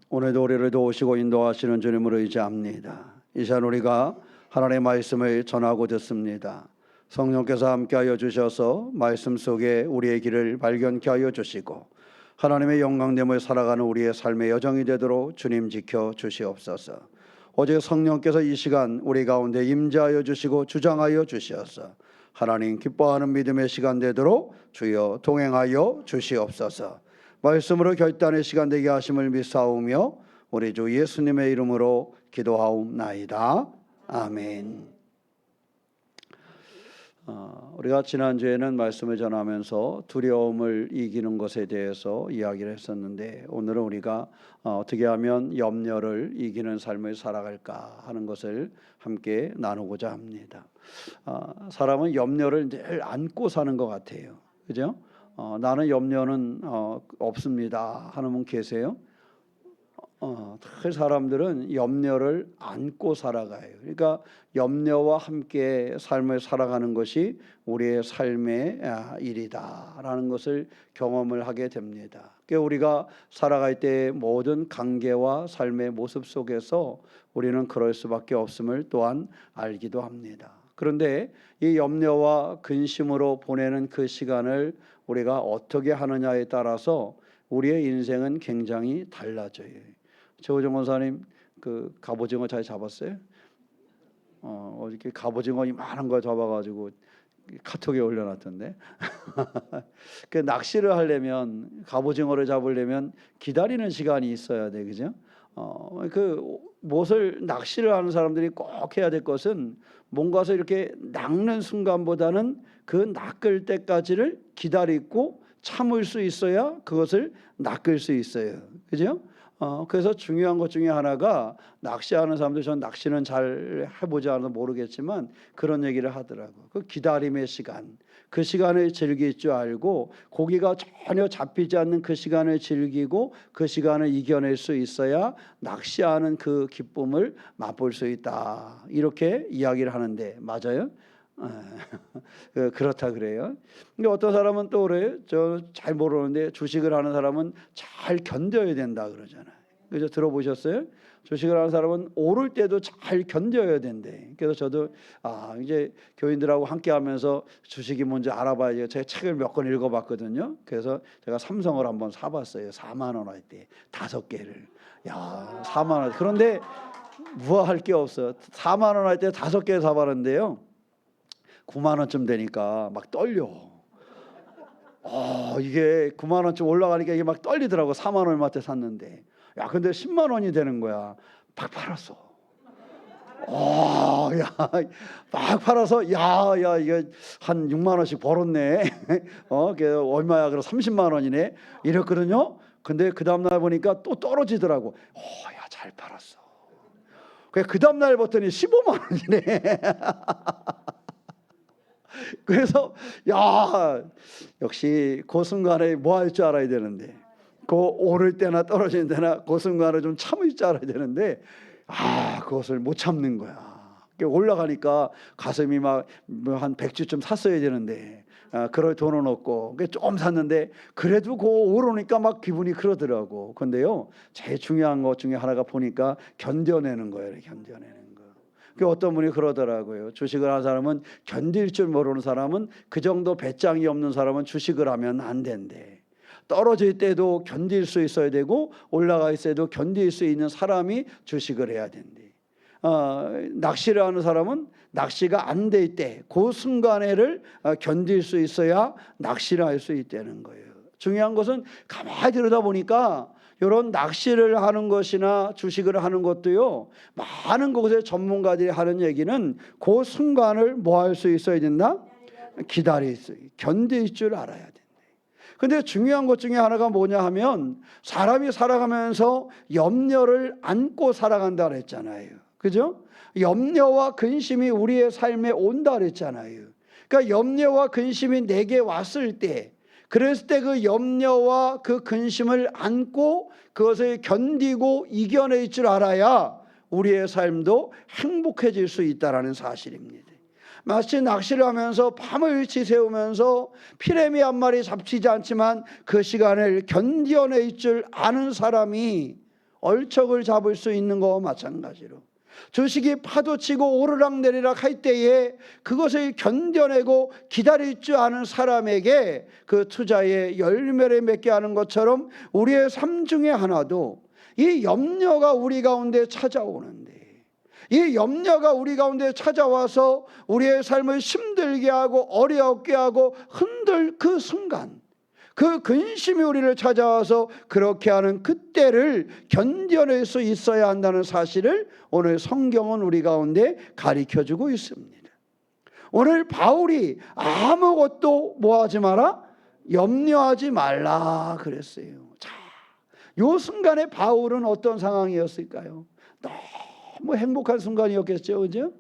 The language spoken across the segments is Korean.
오늘도 우리를 도우시고 인도하시는 주님을 의지합니다. 이 시간 우리가 하나님의 말씀을 전하고 듣습니다. 성령께서 함께하여 주셔서 말씀 속에 우리의 길을 발견케 하여 주시고 하나님의 영광됨을 살아가는 우리의 삶의 여정이 되도록 주님 지켜 주시옵소서. 오직 성령께서 이 시간 우리 가운데 임재하여 주시고 주장하여 주시어서 하나님 기뻐하는 믿음의 시간 되도록 주여 동행하여 주시옵소서. 말씀으로 결단의 시간 되게 하심을 믿사오며 우리 주 예수님의 이름으로 기도하옵나이다. 아멘. 우리가 지난주에는 말씀을 전하면서 두려움을 이기는 것에 대해서 이야기를 했었는데, 오늘은 우리가 어떻게 하면 염려를 이기는 삶을 살아갈까 하는 것을 함께 나누고자 합니다. 사람은 염려를 늘 안고 사는 것 같아요. 그죠? 나는 염려는 없습니다 하는 분 계세요? 사람들은 염려를 안고 살아가요. 그러니까 염려와 함께 삶을 살아가는 것이 우리의 삶의 일이다라는 것을 경험을 하게 됩니다. 그러니까 우리가 살아갈 때 모든 관계와 삶의 모습 속에서 우리는 그럴 수밖에 없음을 또한 알기도 합니다. 그런데 이 염려와 근심으로 보내는 그 시간을 우리가 어떻게 하느냐에 따라서 우리의 인생은 굉장히 달라져요. 최호정 권사님 그 갑오징어 잘 잡았어요? 어저께 갑오징어 이만한 거 잡아가지고 카톡에 올려놨던데. 그 낚시를 하려면, 갑오징어를 잡으려면 기다리는 시간이 있어야 돼, 그죠? 그 못을 낚시를 하는 사람들이 꼭 해야 될 것은 뭔가서 이렇게 낚는 순간보다는 그 낚을 때까지를 기다리고 참을 수 있어야 그것을 낚을 수 있어요. 그죠? 그래서 중요한 것 중에 하나가, 낚시하는 사람들, 전 낚시는 잘 해보지 않아서 모르겠지만 그런 얘기를 하더라고. 그 기다림의 시간, 그 시간을 즐길 줄 알고 고기가 전혀 잡히지 않는 그 시간을 즐기고 그 시간을 이겨낼 수 있어야 낚시하는 그 기쁨을 맛볼 수 있다, 이렇게 이야기를 하는데 맞아요? 그렇다 그래요. 근데 어떤 사람은 또 그래요. 저 잘 모르는데 주식을 하는 사람은 잘 견뎌야 된다 그러잖아요. 그죠? 들어보셨어요? 주식을 하는 사람은 오를 때도 잘 견뎌야 된대. 그래서 저도 이제 교인들하고 함께 하면서 주식이 뭔지 알아봐야지. 제가 책을 몇 권 읽어봤거든요. 그래서 제가 삼성을 한번 사봤어요. 4만 원 할 때 5개를. 야, 4만 원. 그런데 무화할 게 없어. 4만 원 할 때 5개 사봤는데요, 9만 원쯤 되니까 막 떨려. 이게 9만 원쯤 올라가니까 이게 막 떨리더라고. 4만 원 얼마 때 샀는데. 야, 근데 10만 원이 되는 거야. 막 팔았어. 막 팔아서 이게 한 6만 원씩 벌었네. 그게 얼마야? 그럼 30만 원이네. 이랬거든요. 근데 그 다음 날 보니까 또 떨어지더라고. 잘 팔았어. 그 다음 날 봤더니 15만 원이네. 그래서 역시 그 순간에 뭐 할 줄 알아야 되는데, 그 오를 때나 떨어지는 때나 그 순간을 좀 참을 줄 알아야 되는데 그것을 못 참는 거야. 올라가니까 가슴이 막 한 100주쯤 샀어야 되는데 그럴 돈은 없고 좀 샀는데 그래도 그 오르니까 막 기분이 그러더라고. 근데요, 제일 중요한 것 중에 하나가 보니까 견뎌내는 거예요. 견뎌내는 거. 어떤 분이 그러더라고요. 주식을 하는 사람은, 견딜 줄 모르는 사람은, 그 정도 배짱이 없는 사람은 주식을 하면 안 된대. 떨어질 때도 견딜 수 있어야 되고 올라가 있을 때도 견딜 수 있는 사람이 주식을 해야 된대. 낚시를 하는 사람은 낚시가 안 될 때 그 순간에를 견딜 수 있어야 낚시를 할 수 있다는 거예요. 중요한 것은 가만히 들여다보니까 이런 낚시를 하는 것이나 주식을 하는 것도요, 많은 곳의 전문가들이 하는 얘기는 그 순간을 뭐 할 수 있어야 된다? 기다릴 수, 견딜 줄 알아야 된다. 근데 중요한 것 중에 하나가 뭐냐 하면, 사람이 살아가면서 염려를 안고 살아간다 그랬잖아요. 그죠? 염려와 근심이 우리의 삶에 온다 그랬잖아요. 그러니까 염려와 근심이 내게 왔을 때, 그랬을 때 그 염려와 그 근심을 안고 그것을 견디고 이겨낼 줄 알아야 우리의 삶도 행복해질 수 있다는 사실입니다. 마치 낚시를 하면서 밤을 지새우면서 피레미 한 마리 잡히지 않지만 그 시간을 견뎌낼 줄 아는 사람이 얼척을 잡을 수 있는 거와 마찬가지로 주식이 파도치고 오르락내리락 할 때에 그것을 견뎌내고 기다릴 줄 아는 사람에게 그 투자의 열매를 맺게 하는 것처럼 우리의 삶 중에 하나도 이 염려가 우리 가운데 찾아오는데, 이 염려가 우리 가운데 찾아와서 우리의 삶을 힘들게 하고 어렵게 하고 흔들 그 순간, 그 근심이 우리를 찾아와서 그렇게 하는 그때를 견뎌낼 수 있어야 한다는 사실을 오늘 성경은 우리 가운데 가르쳐주고 있습니다. 오늘 바울이 아무것도 뭐하지 마라? 염려하지 말라 그랬어요. 자, 요 순간에 바울은 어떤 상황이었을까요? 너무 행복한 순간이었겠죠, 그죠?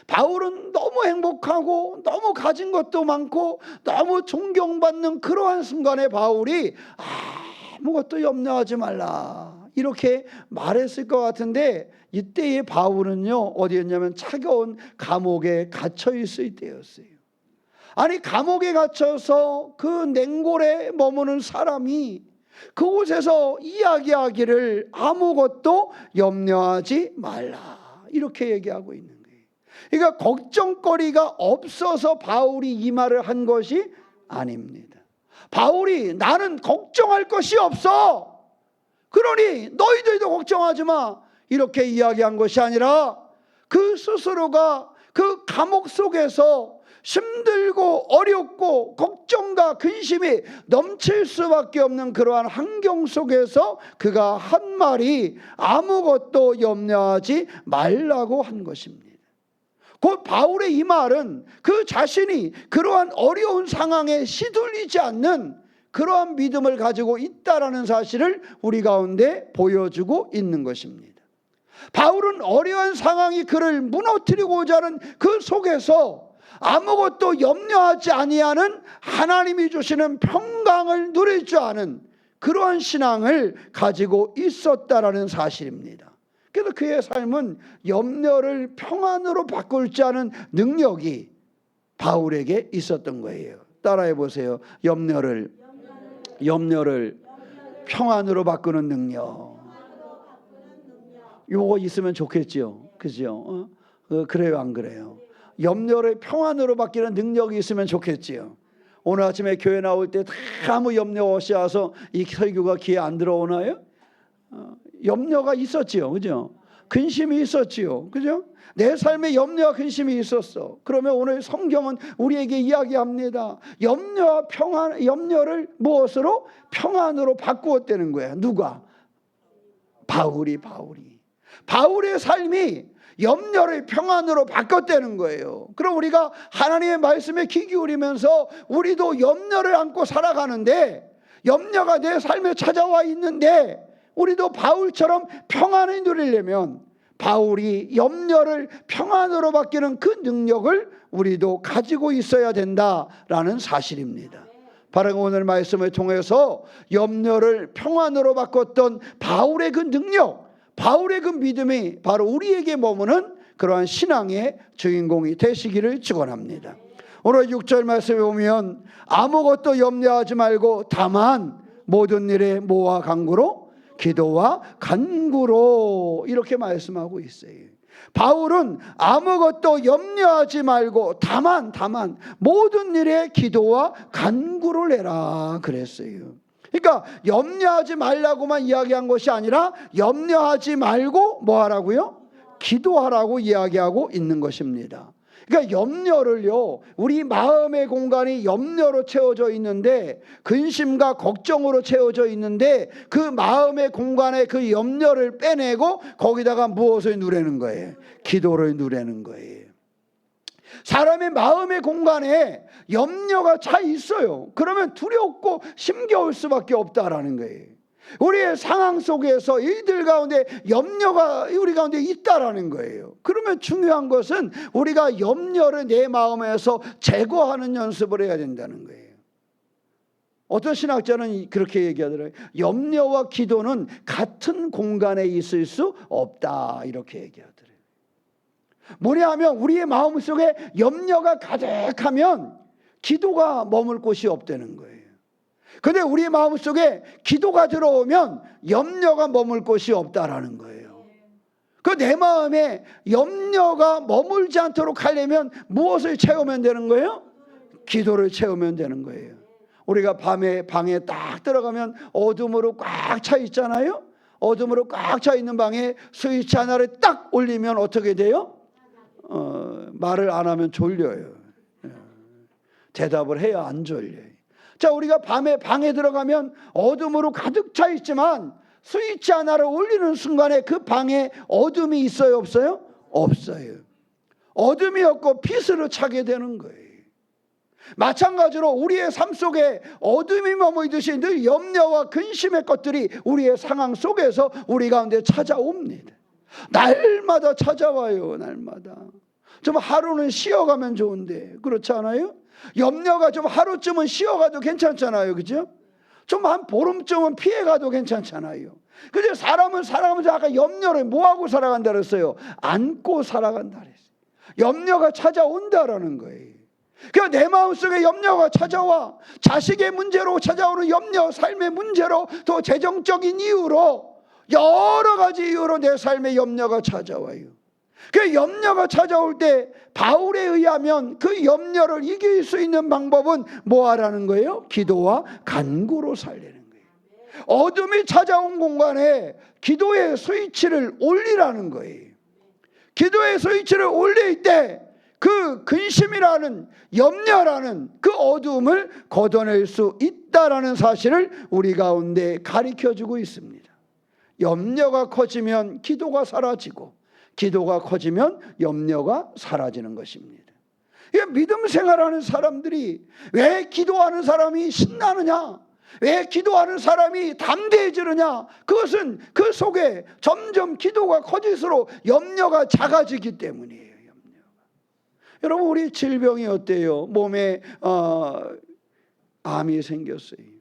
바울은 너무 행복하고 너무 가진 것도 많고 너무 존경받는 그러한 순간에 바울이 아무것도 염려하지 말라 이렇게 말했을 것 같은데, 이때의 바울은요 어디였냐면 차가운 감옥에 갇혀 있을 때였어요. 아니, 감옥에 갇혀서 그 냉골에 머무는 사람이 그곳에서 이야기하기를 아무것도 염려하지 말라 이렇게 얘기하고 있는 거예요. 그러니까 걱정거리가 없어서 바울이 이 말을 한 것이 아닙니다. 바울이 나는 걱정할 것이 없어, 그러니 너희들도 걱정하지 마 이렇게 이야기한 것이 아니라 그 스스로가 그 감옥 속에서 힘들고 어렵고 걱정과 근심이 넘칠 수밖에 없는 그러한 환경 속에서 그가 한 말이 아무것도 염려하지 말라고 한 것입니다. 곧 바울의 이 말은 그 자신이 그러한 어려운 상황에 시들리지 않는 그러한 믿음을 가지고 있다라는 사실을 우리 가운데 보여주고 있는 것입니다. 바울은 어려운 상황이 그를 무너뜨리고자 하는 그 속에서 아무것도 염려하지 아니하는 하나님이 주시는 평강을 누릴 줄 아는 그러한 신앙을 가지고 있었다라는 사실입니다. 그래서 그의 삶은 염려를 평안으로 바꿀 줄 아는 능력이 바울에게 있었던 거예요. 따라해 보세요. 염려를 평안으로 바꾸는 능력. 요거 있으면 좋겠죠. 그죠? 그래요, 안 그래요? 염려를 평안으로 바뀌는 능력이 있으면 좋겠지요. 오늘 아침에 교회 나올 때 아무 염려 없이 와서 이 설교가 귀에 안 들어오나요? 염려가 있었지요, 그죠? 근심이 있었지요, 그죠? 내 삶에 염려와 근심이 있었어. 그러면 오늘 성경은 우리에게 이야기합니다. 염려와 염려를 무엇으로? 평안으로 바꾸었다는 거야. 누가? 바울의 삶이 염려를 평안으로 바꿨다는 거예요. 그럼 우리가 하나님의 말씀에 귀 기울이면서 우리도 염려를 안고 살아가는데, 염려가 내 삶에 찾아와 있는데 우리도 바울처럼 평안을 누리려면 바울이 염려를 평안으로 바뀌는 그 능력을 우리도 가지고 있어야 된다라는 사실입니다. 바로 오늘 말씀을 통해서 염려를 평안으로 바꿨던 바울의 그 능력, 바울의 그 믿음이 바로 우리에게 머무는 그러한 신앙의 주인공이 되시기를 축원합니다. 오늘 6절 말씀에 보면 아무것도 염려하지 말고 다만 모든 일에 모아 간구로 기도와 간구로 이렇게 말씀하고 있어요. 바울은 아무것도 염려하지 말고 다만 모든 일에 기도와 간구를 해라 그랬어요. 그러니까 염려하지 말라고만 이야기한 것이 아니라 염려하지 말고 뭐 하라고요? 기도하라고 이야기하고 있는 것입니다. 그러니까 염려를요, 우리 마음의 공간이 염려로 채워져 있는데, 근심과 걱정으로 채워져 있는데, 그 마음의 공간에 그 염려를 빼내고 거기다가 무엇을 누르는 거예요? 기도를 누르는 거예요. 사람의 마음의 공간에 염려가 차 있어요. 그러면 두렵고 힘겨울 수밖에 없다라는 거예요. 우리의 상황 속에서 이들 가운데 염려가 우리 가운데 있다라는 거예요. 그러면 중요한 것은 우리가 염려를 내 마음에서 제거하는 연습을 해야 된다는 거예요. 어떤 신학자는 그렇게 얘기하더라고요. 염려와 기도는 같은 공간에 있을 수 없다 이렇게 얘기하더라고요. 뭐냐 하면 우리의 마음속에 염려가 가득하면 기도가 머물 곳이 없다는 거예요. 근데 우리 마음속에 기도가 들어오면 염려가 머물 곳이 없다라는 거예요. 그 내 마음에 염려가 머물지 않도록 하려면 무엇을 채우면 되는 거예요? 기도를 채우면 되는 거예요. 우리가 밤에 방에 딱 들어가면 어둠으로 꽉 차 있잖아요. 어둠으로 꽉 차 있는 방에 스위치 하나를 딱 올리면 어떻게 돼요? 말을 안 하면 졸려요. 대답을 해야 안 졸려요. 자, 우리가 밤에 방에 들어가면 어둠으로 가득 차 있지만 스위치 하나를 올리는 순간에 그 방에 어둠이 있어요, 없어요? 없어요. 어둠이 없고 빛으로 차게 되는 거예요. 마찬가지로 우리의 삶 속에 어둠이 머무르듯이 늘 염려와 근심의 것들이 우리의 상황 속에서 우리 가운데 찾아옵니다. 날마다 찾아와요. 날마다. 좀 하루는 쉬어가면 좋은데 그렇지 않아요? 염려가 좀 하루쯤은 쉬어가도 괜찮잖아요. 그죠? 좀 한 보름쯤은 피해가도 괜찮잖아요. 근데 사람은 살아가면서 아까 염려를 뭐하고 살아간다 그랬어요? 안고 살아간다 그랬어요. 염려가 찾아온다라는 거예요. 그러니까 내 마음속에 염려가 찾아와. 자식의 문제로 찾아오는 염려, 삶의 문제로, 또 재정적인 이유로, 여러 가지 이유로 내 삶에 염려가 찾아와요. 그 염려가 찾아올 때 바울에 의하면 그 염려를 이길 수 있는 방법은 뭐하라는 거예요? 기도와 간구로 살리는 거예요. 어둠이 찾아온 공간에 기도의 스위치를 올리라는 거예요. 기도의 스위치를 올릴 때 그 근심이라는 염려라는 그 어둠을 걷어낼 수 있다라는 사실을 우리 가운데 가르쳐주고 있습니다. 염려가 커지면 기도가 사라지고 기도가 커지면 염려가 사라지는 것입니다. 믿음 생활하는 사람들이 왜 기도하는 사람이 신나느냐? 왜 기도하는 사람이 담대해지느냐? 그것은 그 속에 점점 기도가 커질수록 염려가 작아지기 때문이에요. 여러분, 우리 질병이 어때요? 몸에 암이 생겼어요.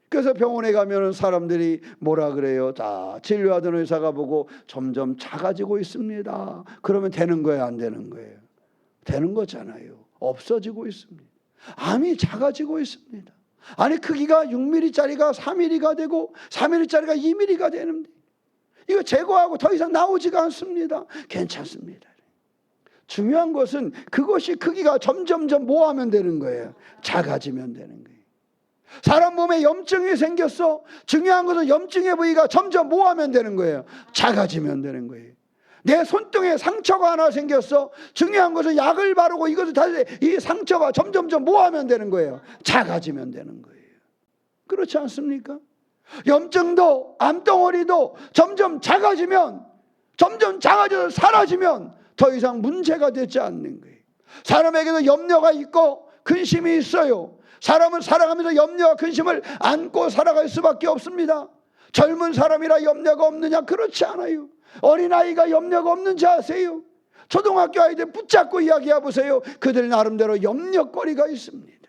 그래서 병원에 가면 사람들이 뭐라 그래요? 다 진료하던 의사가 보고 점점 작아지고 있습니다. 그러면 되는 거예요? 안 되는 거예요? 되는 거잖아요. 없어지고 있습니다. 암이 작아지고 있습니다. 아니, 크기가 6mm짜리가 4mm가 되고 4mm짜리가 2mm가 되는데 이거 제거하고 더 이상 나오지가 않습니다. 괜찮습니다. 중요한 것은 그것이 크기가 점점점 뭐 하면 되는 거예요? 작아지면 되는 거예요. 사람 몸에 염증이 생겼어. 중요한 것은 염증의 부위가 점점 뭐 하면 되는 거예요? 작아지면 되는 거예요. 내 손등에 상처가 하나 생겼어. 중요한 것은 약을 바르고 이것을 다시 이 상처가 점점점 뭐 하면 되는 거예요? 작아지면 되는 거예요. 그렇지 않습니까? 염증도 암덩어리도 점점 작아지면, 점점 작아져서 사라지면 더 이상 문제가 되지 않는 거예요. 사람에게도 염려가 있고 근심이 있어요. 사람은 살아가면서 염려와 근심을 안고 살아갈 수밖에 없습니다. 젊은 사람이라 염려가 없느냐? 그렇지 않아요. 어린아이가 염려가 없는지 아세요? 초등학교 아이들 붙잡고 이야기해 보세요. 그들 나름대로 염려거리가 있습니다.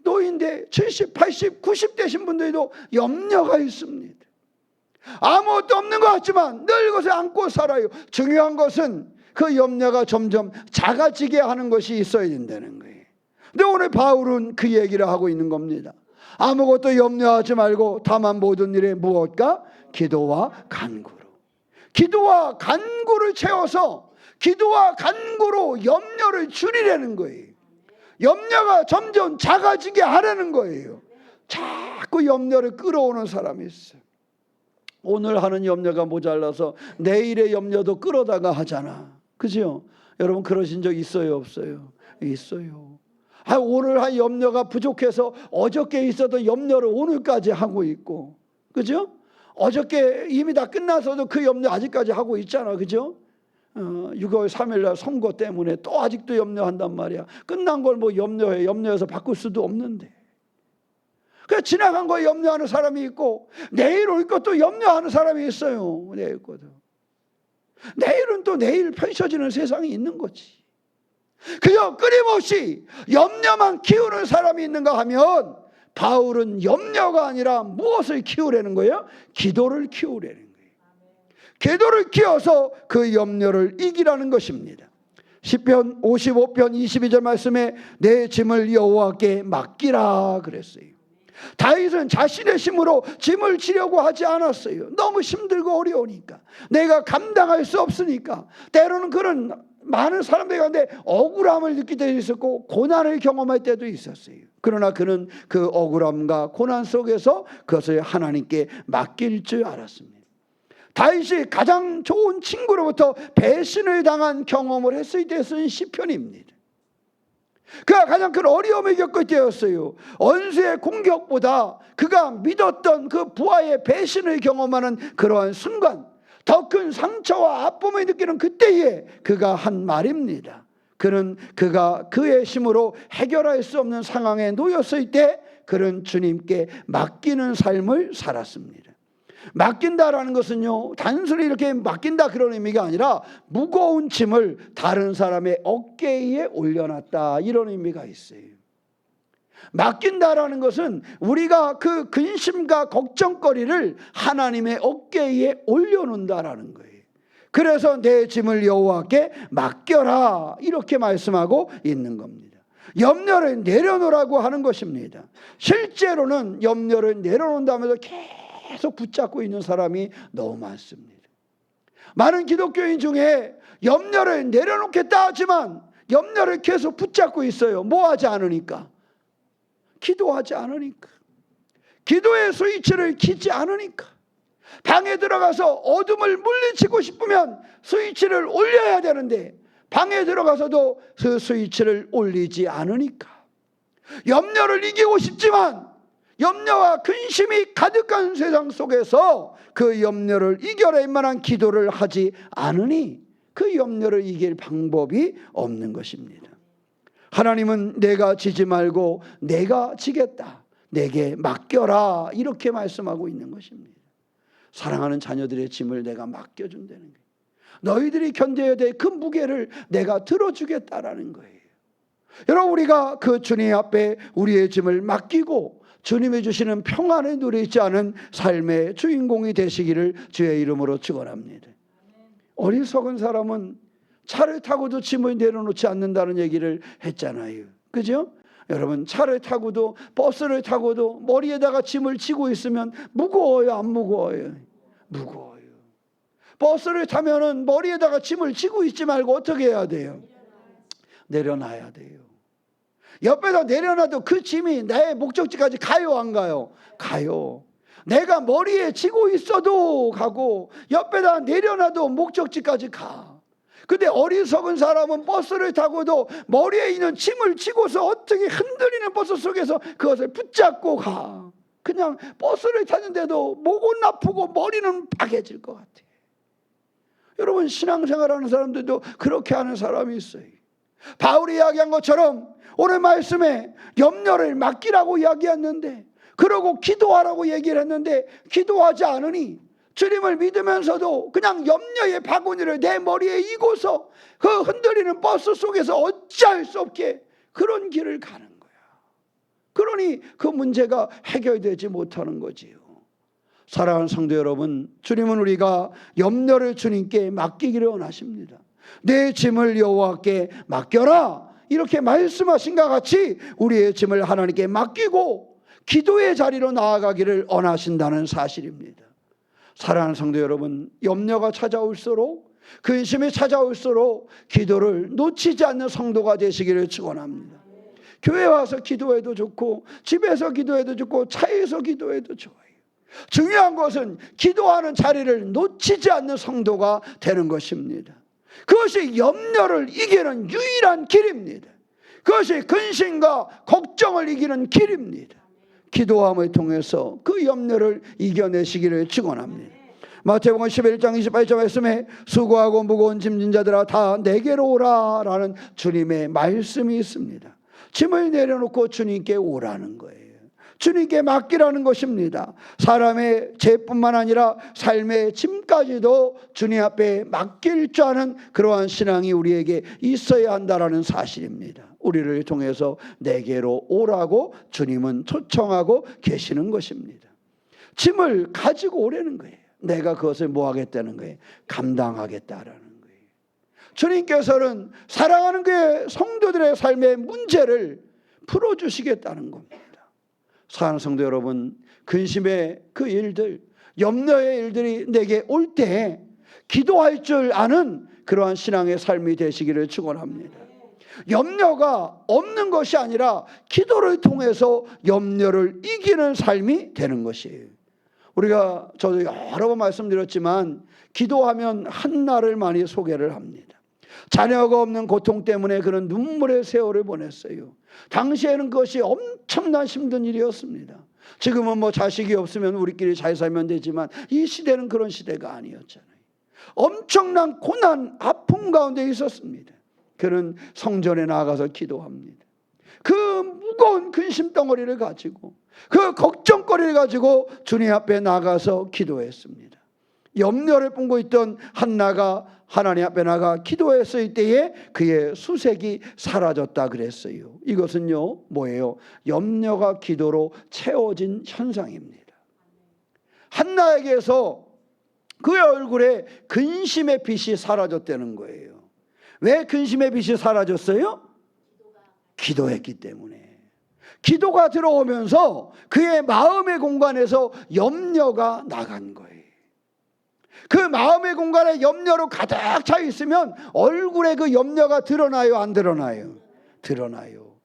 노인대 70, 80, 90 되신 분들도 염려가 있습니다. 아무것도 없는 것 같지만 늘 그것을 안고 살아요. 중요한 것은 그 염려가 점점 작아지게 하는 것이 있어야 된다는 거예요. 근데 오늘 바울은 그 얘기를 하고 있는 겁니다. 아무것도 염려하지 말고 다만 모든 일에 무엇과? 기도와 간구로. 기도와 간구를 채워서 기도와 간구로 염려를 줄이려는 거예요. 염려가 점점 작아지게 하려는 거예요. 자꾸 염려를 끌어오는 사람이 있어요. 오늘 하는 염려가 모자라서 내일의 염려도 끌어다가 하잖아. 그죠? 여러분 그러신 적 있어요, 없어요? 있어요. 오늘 한 염려가 부족해서 어저께 있었던 염려를 오늘까지 하고 있고, 그죠? 어저께 이미 다 끝나서도 그 염려 아직까지 하고 있잖아. 그죠? 6월 3일날 선거 때문에 또 아직도 염려한단 말이야. 끝난 걸 뭐 염려해서 바꿀 수도 없는데. 그래서 지나간 거에 염려하는 사람이 있고 내일 올 것도 염려하는 사람이 있어요. 내일 것도. 내일은 또 내일 펼쳐지는 세상이 있는 거지. 그저 끊임없이 염려만 키우는 사람이 있는가 하면 바울은 염려가 아니라 무엇을 키우려는 거예요? 기도를 키우려는 거예요. 기도를 키워서 그 염려를 이기라는 것입니다. 시편 55편 22절 말씀에 내 짐을 여호와께 맡기라 그랬어요. 다윗은 자신의 힘으로 짐을 지려고 하지 않았어요. 너무 힘들고 어려우니까, 내가 감당할 수 없으니까. 때로는 그런 많은 사람들 가운데 억울함을 느낄 때도 있었고 고난을 경험할 때도 있었어요. 그러나 그는 그 억울함과 고난 속에서 그것을 하나님께 맡길 줄 알았습니다. 다윗이 가장 좋은 친구로부터 배신을 당한 경험을 했을 때 쓴 시편입니다. 그가 가장 큰 어려움을 겪을 때였어요. 원수의 공격보다 그가 믿었던 그 부하의 배신을 경험하는 그러한 순간, 더 큰 상처와 아픔을 느끼는 그때에 그가 한 말입니다. 그가 그의 힘으로 해결할 수 없는 상황에 놓였을 때 그는 주님께 맡기는 삶을 살았습니다. 맡긴다라는 것은요, 단순히 이렇게 맡긴다 그런 의미가 아니라 무거운 짐을 다른 사람의 어깨에 올려놨다, 이런 의미가 있어요. 맡긴다라는 것은 우리가 그 근심과 걱정거리를 하나님의 어깨에 올려놓는다라는 거예요. 그래서 내 짐을 여호와께 맡겨라, 이렇게 말씀하고 있는 겁니다. 염려를 내려놓으라고 하는 것입니다. 실제로는 염려를 내려놓는다면서 계속 붙잡고 있는 사람이 너무 많습니다. 많은 기독교인 중에 염려를 내려놓겠다 하지만 염려를 계속 붙잡고 있어요. 뭐 하지 않으니까? 기도하지 않으니까. 기도의 스위치를 켜지 않으니까. 방에 들어가서 어둠을 물리치고 싶으면 스위치를 올려야 되는데 방에 들어가서도 그 스위치를 올리지 않으니까. 염려를 이기고 싶지만 염려와 근심이 가득한 세상 속에서 그 염려를 이겨낼 만한 기도를 하지 않으니 그 염려를 이길 방법이 없는 것입니다. 하나님은 내가 지지 말고 내가 지겠다, 내게 맡겨라, 이렇게 말씀하고 있는 것입니다. 사랑하는 자녀들의 짐을 내가 맡겨준다는 거예요. 너희들이 견뎌야 될 그 무게를 내가 들어주겠다라는 거예요. 여러분, 우리가 그 주님 앞에 우리의 짐을 맡기고 주님이 주시는 평안을 누리지 않은 삶의 주인공이 되시기를 주의 이름으로 축원합니다. 어리석은 사람은 차를 타고도 짐을 내려놓지 않는다는 얘기를 했잖아요. 그죠? 여러분, 차를 타고도 버스를 타고도 머리에다가 짐을 지고 있으면 무거워요, 안 무거워요? 무거워요. 버스를 타면은 머리에다가 짐을 지고 있지 말고 어떻게 해야 돼요? 내려놔야 돼요. 옆에다 내려놔도 그 짐이 나의 목적지까지 가요, 안 가요? 가요. 내가 머리에 지고 있어도 가고 옆에다 내려놔도 목적지까지 가. 근데 어리석은 사람은 버스를 타고도 머리에 있는 짐을 지고서 어떻게 흔들리는 버스 속에서 그것을 붙잡고 가. 그냥 버스를 타는데도 목은 아프고 머리는 빠개질 것 같아요. 여러분, 신앙생활하는 사람들도 그렇게 하는 사람이 있어요. 바울이 이야기한 것처럼 오늘 말씀에 염려를 맡기라고 이야기했는데, 그러고 기도하라고 얘기를 했는데 기도하지 않으니 주님을 믿으면서도 그냥 염려의 바구니를 내 머리에 이고서 그 흔들리는 버스 속에서 어찌할 수 없게 그런 길을 가는 거야. 그러니 그 문제가 해결되지 못하는 거지요. 사랑하는 성도 여러분, 주님은 우리가 염려를 주님께 맡기기를 원하십니다. 내 짐을 여호와께 맡겨라, 이렇게 말씀하신과 같이 우리의 짐을 하나님께 맡기고 기도의 자리로 나아가기를 원하신다는 사실입니다. 사랑하는 성도 여러분, 염려가 찾아올수록, 근심이 찾아올수록 기도를 놓치지 않는 성도가 되시기를 축원합니다. 교회 와서 기도해도 좋고 집에서 기도해도 좋고 차에서 기도해도 좋아요. 중요한 것은 기도하는 자리를 놓치지 않는 성도가 되는 것입니다. 그것이 염려를 이기는 유일한 길입니다. 그것이 근심과 걱정을 이기는 길입니다. 기도함을 통해서 그 염려를 이겨내시기를 축원합니다. 마태복음 11장 28절 말씀에 수고하고 무거운 짐진 자들아 다 내게로 오라 라는 주님의 말씀이 있습니다. 짐을 내려놓고 주님께 오라는 거예요. 주님께 맡기라는 것입니다. 사람의 죄뿐만 아니라 삶의 짐까지도 주님 앞에 맡길 줄 아는 그러한 신앙이 우리에게 있어야 한다는 사실입니다. 우리를 통해서 내게로 오라고 주님은 초청하고 계시는 것입니다. 짐을 가지고 오라는 거예요. 내가 그것을 뭐 하겠다는 거예요? 감당하겠다라는 거예요. 주님께서는 사랑하는 그의 성도들의 삶의 문제를 풀어주시겠다는 겁니다. 사랑하는 성도 여러분, 근심의 그 일들, 염려의 일들이 내게 올 때 기도할 줄 아는 그러한 신앙의 삶이 되시기를 축원합니다. 염려가 없는 것이 아니라 기도를 통해서 염려를 이기는 삶이 되는 것이에요. 우리가 저도 여러 번 말씀드렸지만 기도하면 한나를 많이 소개를 합니다. 자녀가 없는 고통 때문에 그는 눈물의 세월을 보냈어요. 당시에는 그것이 엄청난 힘든 일이었습니다. 지금은 뭐 자식이 없으면 우리끼리 잘 살면 되지만 이 시대는 그런 시대가 아니었잖아요. 엄청난 고난, 아픔 가운데 있었습니다. 그는 성전에 나가서 기도합니다. 그 무거운 근심 덩어리를 가지고, 그 걱정거리를 가지고 주님 앞에 나가서 기도했습니다. 염려를 품고 있던 한나가 하나님 앞에 나가 기도했을 때에 그의 수색이 사라졌다 그랬어요. 이것은요 뭐예요? 염려가 기도로 채워진 현상입니다. 한나에게서 그의 얼굴에 근심의 빛이 사라졌다는 거예요. 왜 근심의 빛이 사라졌어요? 기도했기 때문에. 기도가 들어오면서 그의 마음의 공간에서 염려가 나간 거예요. 그 마음의 공간에 염려로 가득 차 있으면 얼굴에 그 염려가 드러나요, 안 드러나요? 드러나요.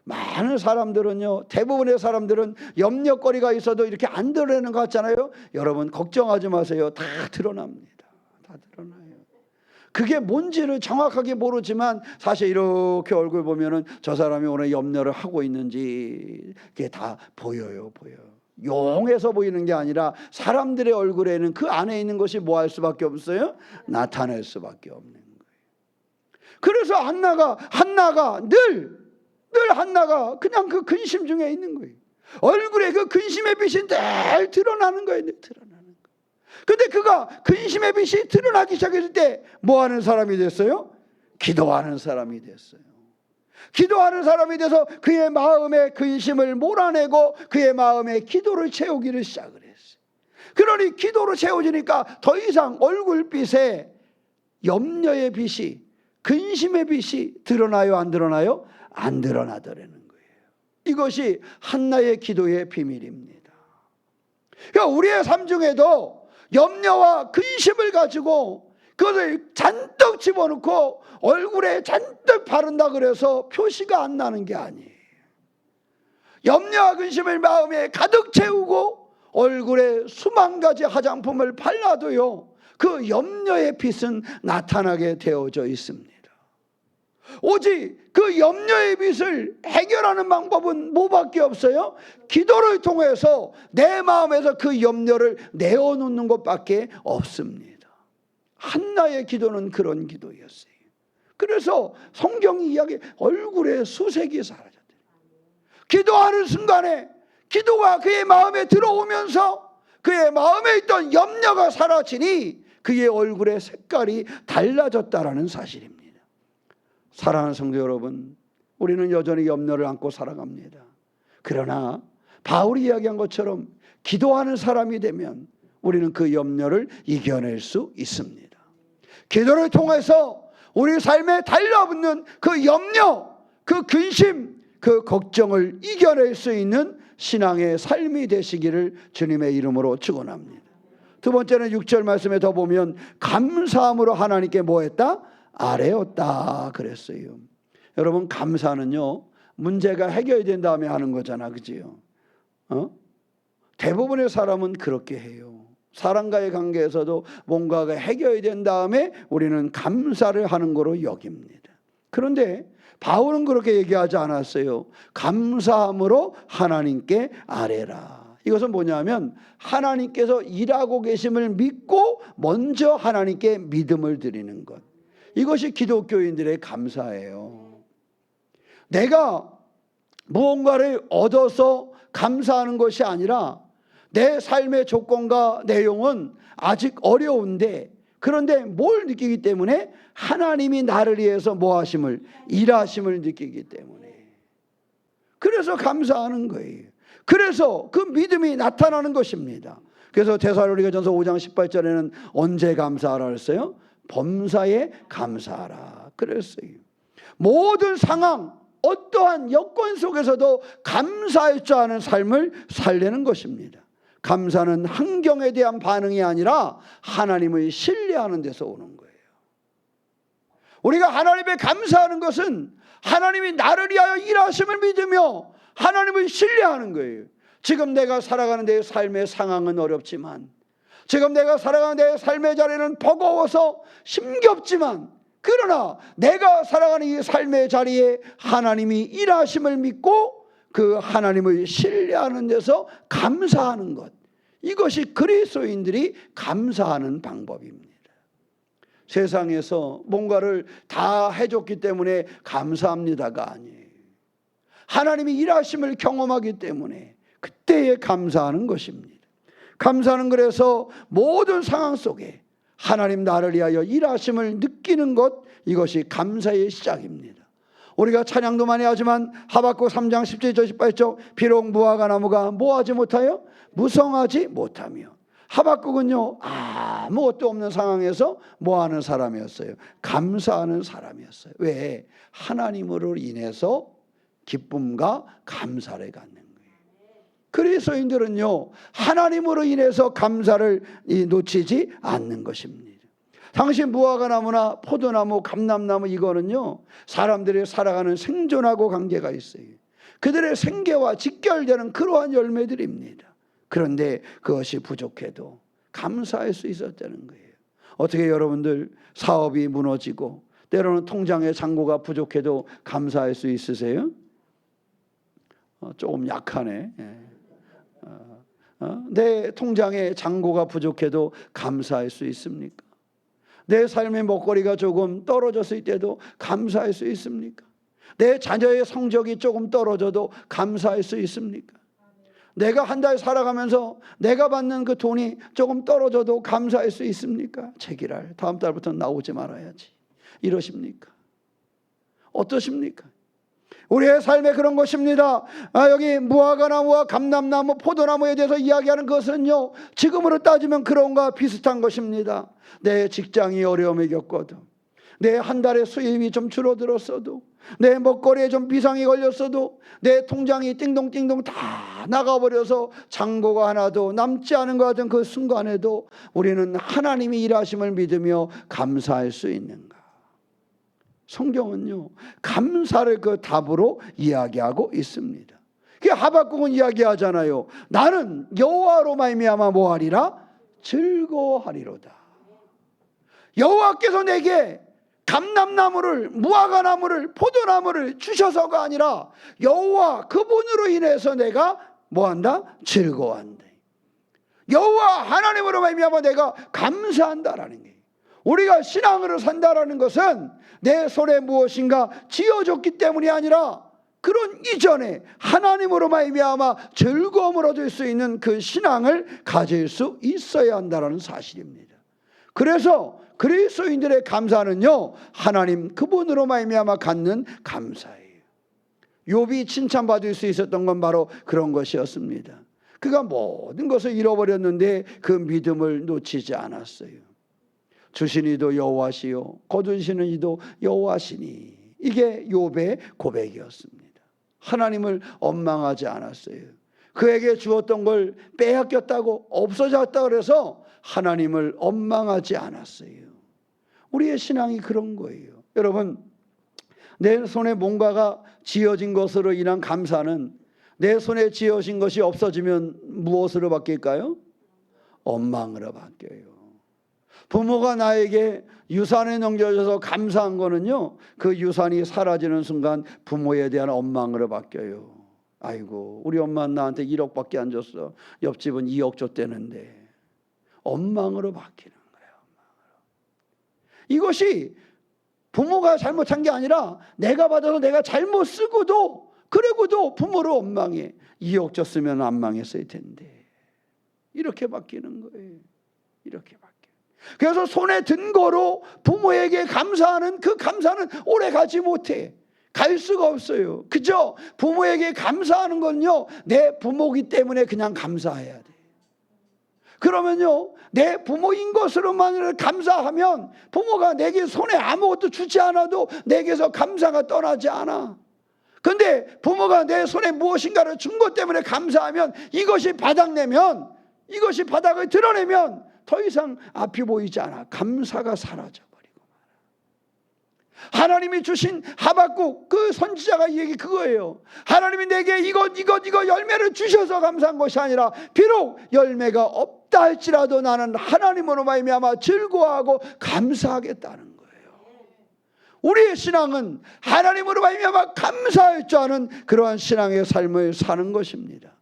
많은 사람들은요, 대부분의 사람들은 염려거리가 있어도 이렇게 안 드러내는 것 같잖아요. 여러분 걱정하지 마세요. 다 드러납니다. 다 드러나요. 그게 뭔지를 정확하게 모르지만 사실 이렇게 얼굴 보면은 저 사람이 오늘 염려를 하고 있는지 그게 다 보여요. 용해서 보이는 게 아니라 사람들의 얼굴에는 그 안에 있는 것이 뭐 할 수밖에 없어요? 나타낼 수밖에 없는 거예요. 그래서 한나가 늘 한나가 그냥 그 근심 중에 있는 거예요. 얼굴에 그 근심의 빛이 늘 드러나는 거예요. 늘 드러나는 거예요. 근데 그가 근심의 빛이 드러나기 시작했을 때 뭐 하는 사람이 됐어요? 기도하는 사람이 됐어요. 기도하는 사람이 돼서 그의 마음의 근심을 몰아내고 그의 마음에 기도를 채우기를 시작을 했어요. 그러니 기도로 채워지니까 더 이상 얼굴빛에 염려의 빛이, 근심의 빛이 드러나요, 안 드러나요? 안 드러나더라는 거예요. 이것이 한나의 기도의 비밀입니다. 그러니까 우리의 삶 중에도 염려와 근심을 가지고 그것을 잔뜩 집어넣고 얼굴에 잔뜩 바른다 그래서 표시가 안 나는 게 아니에요. 염려와 근심을 마음에 가득 채우고 얼굴에 수만 가지 화장품을 발라도요, 그 염려의 빛은 나타나게 되어져 있습니다. 오직 그 염려의 빛을 해결하는 방법은 뭐밖에 없어요? 기도를 통해서 내 마음에서 그 염려를 내어놓는 것밖에 없습니다. 한나의 기도는 그런 기도였어요. 그래서 성경이 이야기 얼굴에 수색이 사라졌대요. 기도하는 순간에 기도가 그의 마음에 들어오면서 그의 마음에 있던 염려가 사라지니 그의 얼굴의 색깔이 달라졌다라는 사실입니다. 사랑하는 성도 여러분, 우리는 여전히 염려를 안고 살아갑니다. 그러나 바울이 이야기한 것처럼 기도하는 사람이 되면 우리는 그 염려를 이겨낼 수 있습니다. 기도를 통해서 우리 삶에 달라붙는 그 염려, 그 근심, 그 걱정을 이겨낼 수 있는 신앙의 삶이 되시기를 주님의 이름으로 축원합니다. 두 번째는 6절 말씀에 더 보면 감사함으로 하나님께 뭐 했다? 아뢰었다 그랬어요. 여러분, 감사는요 문제가 해결된 다음에 하는 거잖아, 그지요? 대부분의 사람은 그렇게 해요. 사람과의 관계에서도 뭔가가 해결이 된 다음에 우리는 감사를 하는 거로 여깁니다. 그런데 바울은 그렇게 얘기하지 않았어요. 감사함으로 하나님께 아뢰라. 이것은 뭐냐면 하나님께서 일하고 계심을 믿고 먼저 하나님께 믿음을 드리는 것. 이것이 기독교인들의 감사예요. 내가 무언가를 얻어서 감사하는 것이 아니라 내 삶의 조건과 내용은 아직 어려운데, 그런데 뭘 느끼기 때문에? 하나님이 나를 위해서 뭐 하심을? 일하심을 느끼기 때문에. 그래서 감사하는 거예요. 그래서 그 믿음이 나타나는 것입니다. 그래서 데살로니가전서 5장 18절에는 언제 감사하라 했어요? 범사에 감사하라 그랬어요. 모든 상황, 어떠한 여건 속에서도 감사할 줄 아는 삶을 살려는 것입니다. 감사는 환경에 대한 반응이 아니라 하나님을 신뢰하는 데서 오는 거예요. 우리가 하나님에 감사하는 것은 하나님이 나를 위하여 일하심을 믿으며 하나님을 신뢰하는 거예요. 지금 내가 살아가는 내 삶의 상황은 어렵지만, 지금 내가 살아가는 내 삶의 자리는 버거워서 힘겹지만, 그러나 내가 살아가는 이 삶의 자리에 하나님이 일하심을 믿고 그 하나님을 신뢰하는 데서 감사하는 것, 이것이 그리스도인들이 감사하는 방법입니다. 세상에서 뭔가를 다 해줬기 때문에 감사합니다가 아니에요. 하나님이 일하심을 경험하기 때문에 그때에 감사하는 것입니다. 감사는 그래서 모든 상황 속에 하나님 나를 위하여 일하심을 느끼는 것, 이것이 감사의 시작입니다. 우리가 찬양도 많이 하지만 하박국 3장 17절 18절 비록 무화과 나무가 뭐하지 못하여 무성하지 못하며, 하박국은요 아무것도 없는 상황에서 뭐하는 사람이었어요? 감사하는 사람이었어요. 왜? 하나님으로 인해서 기쁨과 감사를 갖는 거예요. 그리스도인들은요 하나님으로 인해서 감사를 놓치지 않는 것입니다. 당신 무화과 나무나 포도나무, 감람나무, 이거는요 사람들이 살아가는 생존하고 관계가 있어요. 그들의 생계와 직결되는 그러한 열매들입니다. 그런데 그것이 부족해도 감사할 수 있었다는 거예요. 어떻게 여러분들 사업이 무너지고 때로는 통장에 잔고가 부족해도 감사할 수 있으세요? 조금 약하네. 내 통장에 잔고가 부족해도 감사할 수 있습니까? 내 삶의 먹거리가 조금 떨어졌을 때도 감사할 수 있습니까? 내 자녀의 성적이 조금 떨어져도 감사할 수 있습니까? 내가 한 달 살아가면서 내가 받는 그 돈이 조금 떨어져도 감사할 수 있습니까? 제기랄, 다음 달부터는 나오지 말아야지, 이러십니까? 어떠십니까? 우리의 삶에 그런 것입니다. 여기 무화과나무와 감람나무, 포도나무에 대해서 이야기하는 것은요 지금으로 따지면 그런가 비슷한 것입니다. 내 직장이 어려움을 겪어도, 내 한 달의 수입이 좀 줄어들었어도, 내 먹거리에 좀 비상이 걸렸어도, 내 통장이 띵동띵동 다 나가버려서 잔고가 하나도 남지 않은 것 같은 그 순간에도 우리는 하나님이 일하심을 믿으며 감사할 수 있는가? 성경은요 감사를 그 답으로 이야기하고 있습니다. 하박국은 이야기하잖아요. 나는 여호와로 말미암아 뭐하리라? 즐거워하리로다. 여호와께서 내게 감람나무를, 무화과나무를, 포도나무를 주셔서가 아니라 여호와 그분으로 인해서 내가 뭐한다? 즐거워한다. 여호와 하나님으로 말미암아 내가 감사한다라는 거예요. 우리가 신앙으로 산다라는 것은 내 손에 무엇인가 쥐어줬기 때문이 아니라 그런 이전에 하나님으로 말미암아 즐거움을 얻을 수 있는 그 신앙을 가질 수 있어야 한다는 사실입니다. 그래서 그리스도인들의 감사는요 하나님 그분으로 말미암아 갖는 감사예요. 욥이 칭찬받을 수 있었던 건 바로 그런 것이었습니다. 그가 모든 것을 잃어버렸는데 그 믿음을 놓치지 않았어요. 주신 이도 여호와시요 거두시는 이도 여호와시니, 이게 욥의 고백이었습니다. 하나님을 원망하지 않았어요. 그에게 주었던 걸 빼앗겼다고, 없어졌다고 그래서 하나님을 원망하지 않았어요. 우리의 신앙이 그런 거예요. 여러분, 내 손에 뭔가가 지어진 것으로 인한 감사는 내 손에 지어진 것이 없어지면 무엇으로 바뀔까요? 원망으로 바뀌어요. 부모가 나에게 유산을 넘겨줘서 감사한 거는요 그 유산이 사라지는 순간 부모에 대한 원망으로 바뀌어요. 아이고 우리 엄마는 나한테 1억밖에 안 줬어, 옆집은 2억 줬대는데. 원망으로 바뀌는 거예요. 이것이 부모가 잘못한 게 아니라 내가 받아서 내가 잘못 쓰고도, 그리고도 부모를 원망해. 2억 줬으면 안 망했을 텐데. 이렇게 바뀌는 거예요. 이렇게 바뀌어요. 그래서 손에 든 거로 부모에게 감사하는 그 감사는 오래 가지 못해. 갈 수가 없어요. 그죠? 부모에게 감사하는 건요 내 부모기 때문에 그냥 감사해야 돼. 그러면요, 내 부모인 것으로만 감사하면 부모가 내게 손에 아무것도 주지 않아도 내게서 감사가 떠나지 않아. 근데 부모가 내 손에 무엇인가를 준 것 때문에 감사하면, 이것이 바닥내면, 이것이 바닥을 드러내면 더 이상 앞이 보이지 않아. 감사가 사라져버리고 말아. 하나님이 주신 하박국 그 선지자가 이 얘기 그거예요. 하나님이 내게 이거 열매를 주셔서 감사한 것이 아니라, 비록 열매가 없다 할지라도 나는 하나님으로 말미암아 즐거워하고 감사하겠다는 거예요. 우리의 신앙은 하나님으로 말미암아 감사할 줄 아는 그러한 신앙의 삶을 사는 것입니다.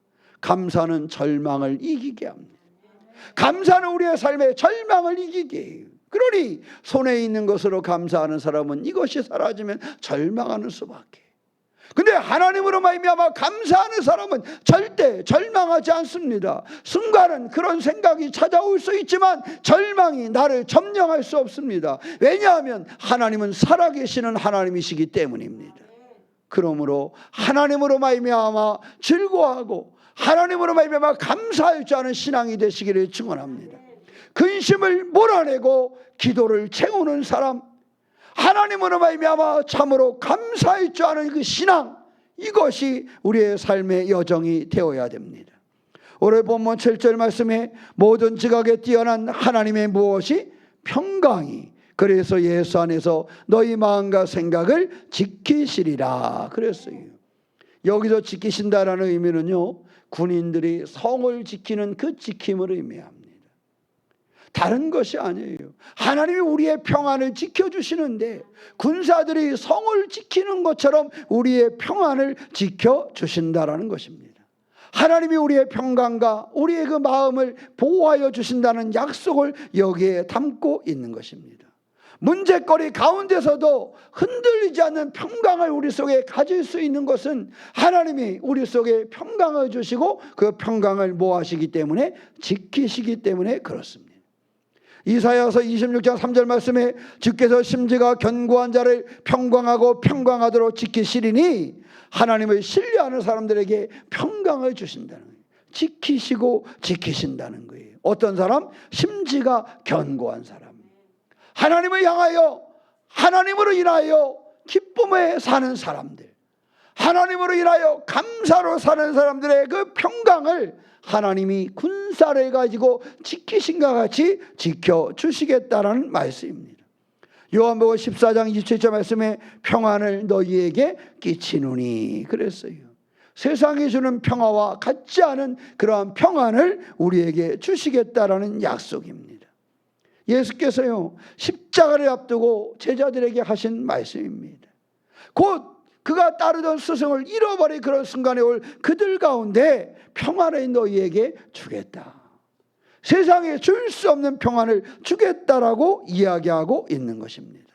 감사는 절망을 이기게 합니다. 감사는 우리의 삶의 절망을 이기게 해요. 그러니 손에 있는 것으로 감사하는 사람은 이것이 사라지면 절망하는 수밖에. 근데 하나님으로 말미암아 감사하는 사람은 절대 절망하지 않습니다. 순간은 그런 생각이 찾아올 수 있지만 절망이 나를 점령할 수 없습니다. 왜냐하면 하나님은 살아계시는 하나님이시기 때문입니다. 그러므로 하나님으로 말미암아 즐거워하고 하나님으로 말미암아 감사할 줄 아는 신앙이 되시기를 축원합니다. 근심을 몰아내고 기도를 채우는 사람, 하나님으로 말미암아 참으로 감사할 줄 아는 그 신앙, 이것이 우리의 삶의 여정이 되어야 됩니다. 오늘 본문 7절 말씀에 모든 지각에 뛰어난 하나님의 무엇이 평강이, 그래서 예수 안에서 너희 마음과 생각을 지키시리라 그랬어요. 여기서 지키신다라는 의미는요, 군인들이 성을 지키는 그 지킴을 의미합니다. 다른 것이 아니에요. 하나님이 우리의 평안을 지켜주시는데, 군사들이 성을 지키는 것처럼 우리의 평안을 지켜주신다라는 것입니다. 하나님이 우리의 평강과 우리의 그 마음을 보호하여 주신다는 약속을 여기에 담고 있는 것입니다. 문제거리 가운데서도 흔들리지 않는 평강을 우리 속에 가질 수 있는 것은 하나님이 우리 속에 평강을 주시고 그 평강을 모아시기 때문에, 지키시기 때문에 그렇습니다. 이사야서 26장 3절 말씀에 주께서 심지가 견고한 자를 평강하고 평강하도록 지키시리니, 하나님을 신뢰하는 사람들에게 평강을 주신다는 거예요. 지키시고 지키신다는 거예요. 어떤 사람? 심지가 견고한 사람. 하나님을 향하여, 하나님으로 인하여 기쁨에 사는 사람들, 하나님으로 인하여 감사로 사는 사람들의 그 평강을 하나님이 군사를 가지고 지키신과 같이 지켜주시겠다라는 말씀입니다. 요한복음 14장 27절 말씀에 평안을 너희에게 끼치노니 그랬어요. 세상이 주는 평화와 같지 않은 그러한 평안을 우리에게 주시겠다라는 약속입니다. 예수께서요, 십자가를 앞두고 제자들에게 하신 말씀입니다. 곧 그가 따르던 스승을 잃어버린 그런 순간에 올 그들 가운데 평안을 너희에게 주겠다. 세상에 줄 수 없는 평안을 주겠다라고 이야기하고 있는 것입니다.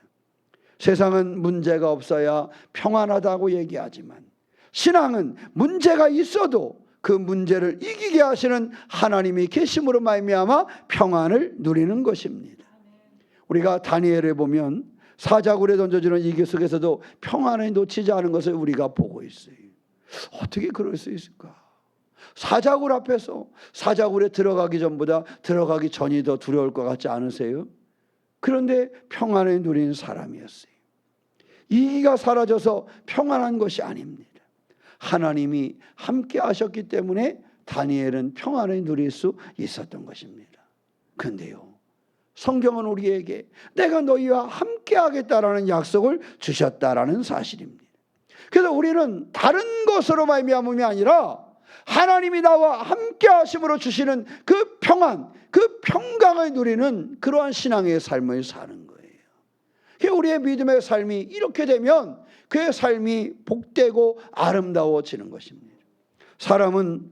세상은 문제가 없어야 평안하다고 얘기하지만, 신앙은 문제가 있어도 그 문제를 이기게 하시는 하나님이 계심으로 말미암아 평안을 누리는 것입니다. 우리가 다니엘을 보면 사자굴에 던져지는 이기 속에서도 평안을 놓치지 않은 것을 우리가 보고 있어요. 어떻게 그럴 수 있을까? 사자굴 앞에서, 사자굴에 들어가기 전보다 들어가기 전이 더 두려울 것 같지 않으세요? 그런데 평안을 누린 사람이었어요. 이기가 사라져서 평안한 것이 아닙니다. 하나님이 함께 하셨기 때문에 다니엘은 평안을 누릴 수 있었던 것입니다. 그런데요, 성경은 우리에게 내가 너희와 함께 하겠다라는 약속을 주셨다라는 사실입니다. 그래서 우리는 다른 것으로 말미암음이 아니라 하나님이 나와 함께 하심으로 주시는 그 평안, 그 평강을 누리는 그러한 신앙의 삶을 사는 거예요. 우리의 믿음의 삶이 이렇게 되면 그의 삶이 복되고 아름다워지는 것입니다. 사람은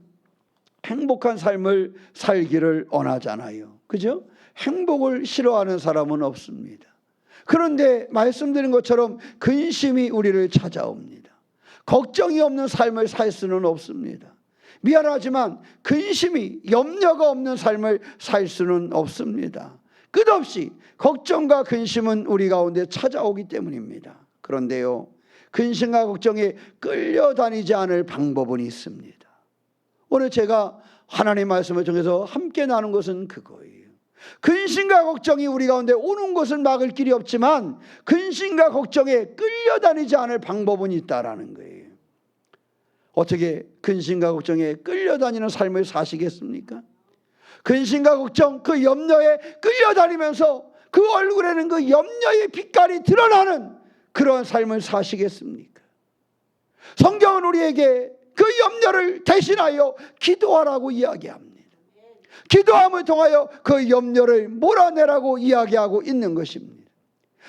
행복한 삶을 살기를 원하잖아요. 그죠? 행복을 싫어하는 사람은 없습니다. 그런데 말씀드린 것처럼 근심이 우리를 찾아옵니다. 걱정이 없는 삶을 살 수는 없습니다. 미안하지만 근심이, 염려가 없는 삶을 살 수는 없습니다. 끝없이 걱정과 근심은 우리 가운데 찾아오기 때문입니다. 그런데요, 근심과 걱정에 끌려다니지 않을 방법은 있습니다. 오늘 제가 하나님 말씀을 통해서 함께 나눈 것은 그거예요. 근심과 걱정이 우리 가운데 오는 것은 막을 길이 없지만 근심과 걱정에 끌려다니지 않을 방법은 있다라는 거예요. 어떻게 근심과 걱정에 끌려다니는 삶을 사시겠습니까? 근심과 걱정, 그 염려에 끌려다니면서 그 얼굴에는 그 염려의 빛깔이 드러나는 그런 삶을 사시겠습니까? 성경은 우리에게 그 염려를 대신하여 기도하라고 이야기합니다. 기도함을 통하여 그 염려를 몰아내라고 이야기하고 있는 것입니다.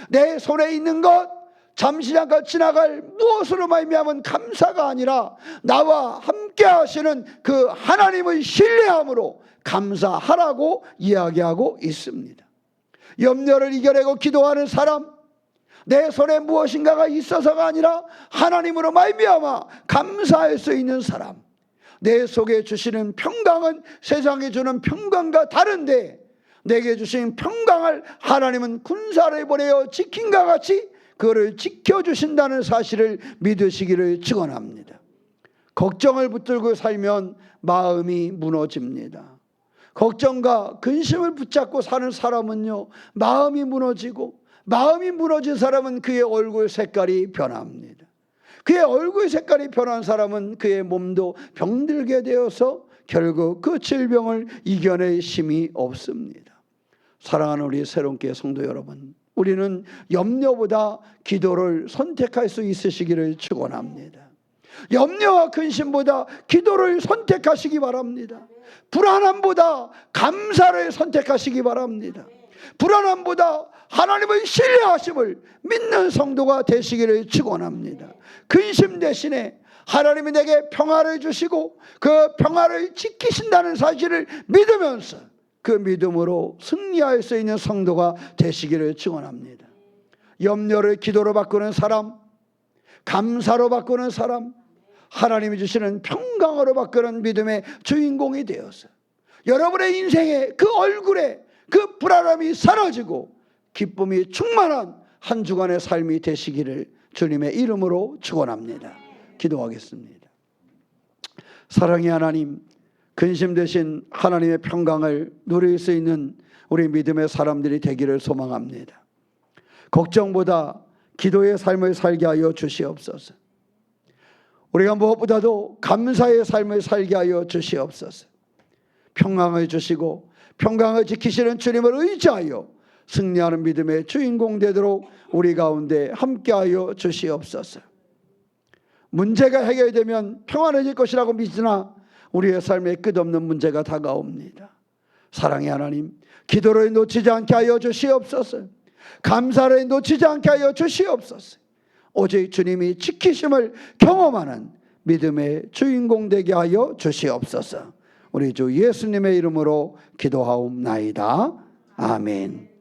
내 손에 있는 것, 잠시 잠깐 지나갈 무엇으로 말미암은 감사가 아니라 나와 함께 하시는 그 하나님을 신뢰함으로 감사하라고 이야기하고 있습니다. 염려를 이겨내고 기도하는 사람, 내 손에 무엇인가가 있어서가 아니라 하나님으로 말미암아 감사할 수 있는 사람, 내 속에 주시는 평강은 세상에 주는 평강과 다른데 내게 주신 평강을 하나님은 군사를 보내어 지킨과 같이 그를 지켜주신다는 사실을 믿으시기를 축원합니다. 걱정을 붙들고 살면 마음이 무너집니다. 걱정과 근심을 붙잡고 사는 사람은요, 마음이 무너지고, 마음이 무너진 사람은 그의 얼굴 색깔이 변합니다. 그의 얼굴 색깔이 변한 사람은 그의 몸도 병들게 되어서 결국 그 질병을 이겨낼 힘이 없습니다. 사랑하는 우리 새롭게 성도 여러분, 우리는 염려보다 기도를 선택할 수 있으시기를 축원합니다. 염려와 근심보다 기도를 선택하시기 바랍니다. 불안함보다 감사를 선택하시기 바랍니다. 불안함보다 하나님의 신뢰하심을 믿는 성도가 되시기를 축원합니다. 근심 대신에 하나님이 내게 평화를 주시고 그 평화를 지키신다는 사실을 믿으면서 그 믿음으로 승리할 수 있는 성도가 되시기를 축원합니다. 염려를 기도로 바꾸는 사람, 감사로 바꾸는 사람, 하나님이 주시는 평강으로 바꾸는 믿음의 주인공이 되어서 여러분의 인생에 그 얼굴에 그 불안함이 사라지고 기쁨이 충만한 한 주간의 삶이 되시기를 주님의 이름으로 축원합니다. 기도하겠습니다. 사랑의 하나님, 근심 대신 하나님의 평강을 누릴 수 있는 우리 믿음의 사람들이 되기를 소망합니다. 걱정보다 기도의 삶을 살게 하여 주시옵소서. 우리가 무엇보다도 감사의 삶을 살게 하여 주시옵소서. 평강을 주시고 평강을 지키시는 주님을 의지하여 승리하는 믿음의 주인공 되도록 우리 가운데 함께하여 주시옵소서. 문제가 해결되면 평안해질 것이라고 믿으나 우리의 삶에 끝없는 문제가 다가옵니다. 사랑의 하나님, 기도를 놓치지 않게 하여 주시옵소서. 감사를 놓치지 않게 하여 주시옵소서. 오직 주님이 지키심을 경험하는 믿음의 주인공 되게 하여 주시옵소서. 우리 주 예수님의 이름으로 기도하옵나이다. 아멘.